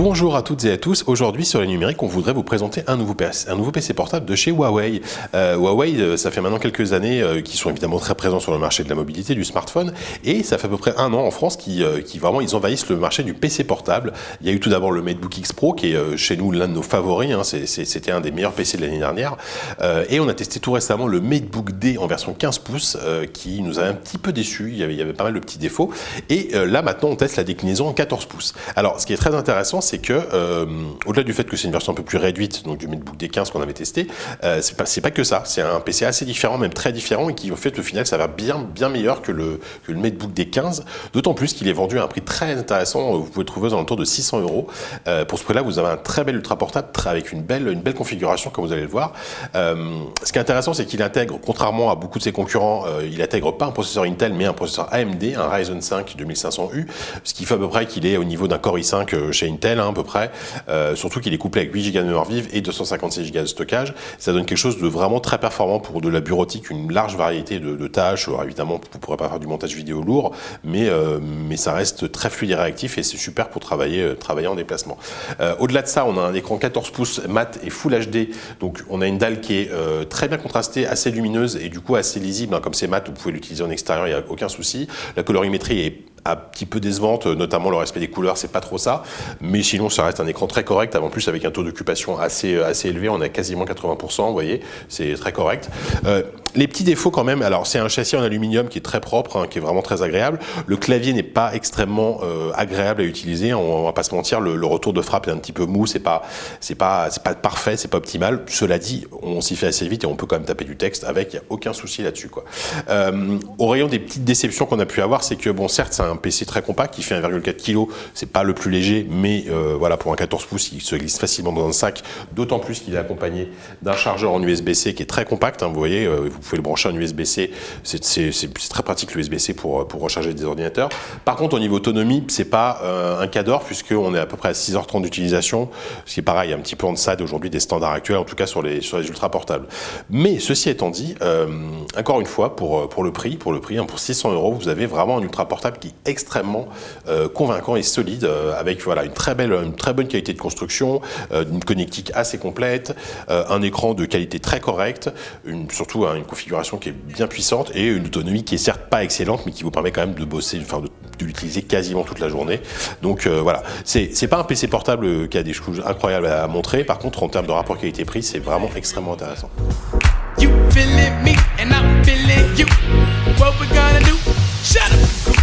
Bonjour à toutes et à tous. Aujourd'hui sur les numériques, on voudrait vous présenter un nouveau PC portable de chez Huawei. Huawei, ça fait maintenant quelques années qu'ils sont évidemment très présents sur le marché de la mobilité, du smartphone, et ça fait à peu près un an en France qui vraiment ils envahissent le marché du PC portable. Il y a eu tout d'abord le MateBook X Pro qui est chez nous l'un de nos favoris. C'était un des meilleurs PC de l'année dernière, et on a testé tout récemment le MateBook D en version 15 pouces qui nous a un petit peu déçus. Il y avait pas mal de petits défauts, et là maintenant on teste la déclinaison en 14 pouces. Alors ce qui est très intéressant, c'est que au-delà du fait que c'est une version un peu plus réduite donc du MateBook D15 qu'on avait testé, c'est pas que ça, c'est un PC assez différent, même très différent, et qui en fait au final ça va bien meilleur que le MateBook D15, d'autant plus qu'il est vendu à un prix très intéressant. Vous pouvez le trouver aux alentours de 600 €. Pour ce prix-là, vous avez un très bel ultra portable avec une belle configuration, comme vous allez le voir. Ce qui est intéressant, c'est qu'il intègre, contrairement à beaucoup de ses concurrents, il intègre pas un processeur Intel mais un processeur AMD, un Ryzen 5 2500U, ce qui fait à peu près qu'il est au niveau d'un Core i5 chez Intel, à peu près. Surtout qu'il est couplé avec 8 Go de mémoire vive et 256 Go de stockage. Ça donne quelque chose de vraiment très performant pour de la bureautique, une large variété de tâches. Alors évidemment, vous ne pourrez pas faire du montage vidéo lourd, mais ça reste très fluide et réactif, et c'est super pour travailler en déplacement. Au-delà de ça, on a un écran 14 pouces mat et Full HD. Donc on a une dalle qui est très bien contrastée, assez lumineuse et du coup assez lisible. Comme c'est mat, vous pouvez l'utiliser en extérieur, il n'y a aucun souci. La colorimétrie est un petit peu décevante, notamment le respect des couleurs, c'est pas trop ça, mais sinon ça reste un écran très correct. En plus, avec un taux d'occupation assez élevé, on a quasiment 80%, vous voyez, c'est très correct. Les petits défauts quand même, alors c'est un châssis en aluminium qui est très propre, qui est vraiment très agréable. Le clavier n'est pas extrêmement agréable à utiliser, on va pas se mentir, le retour de frappe est un petit peu mou, c'est pas parfait, c'est pas optimal. Cela dit, on s'y fait assez vite et on peut quand même taper du texte avec, il n'y a aucun souci là-dessus, quoi. Au rayon des petites déceptions qu'on a pu avoir, c'est que bon, certes c'est un PC très compact qui fait 1,4 kg, c'est pas le plus léger, mais voilà, pour un 14 pouces il se glisse facilement dans un sac, d'autant plus qu'il est accompagné d'un chargeur en USB-C qui est très compact, vous voyez, vous pouvez le brancher en USB-C, c'est très pratique l'USB-C pour recharger des ordinateurs. Par contre, au niveau autonomie, c'est pas un cas d'or, puisqu'on est à peu près à 6h30 d'utilisation, ce qui est pareil, un petit peu en deçà d'aujourd'hui des standards actuels, en tout cas sur les ultra portables. Mais ceci étant dit, encore une fois, pour le prix, pour 600 €, vous avez vraiment un ultra portable qui est extrêmement convaincant et solide, avec voilà, une très bonne qualité de construction, une connectique assez complète, un écran de qualité très correcte, surtout une configuration qui est bien puissante et une autonomie qui est certes pas excellente, mais qui vous permet quand même de bosser, de l'utiliser quasiment toute la journée. Donc voilà, c'est pas un PC portable qui a des choses incroyables à montrer. Par contre, en termes de rapport qualité-prix, c'est vraiment extrêmement intéressant. You feeling me and I'm feeling you. What we gonna do? Shut up.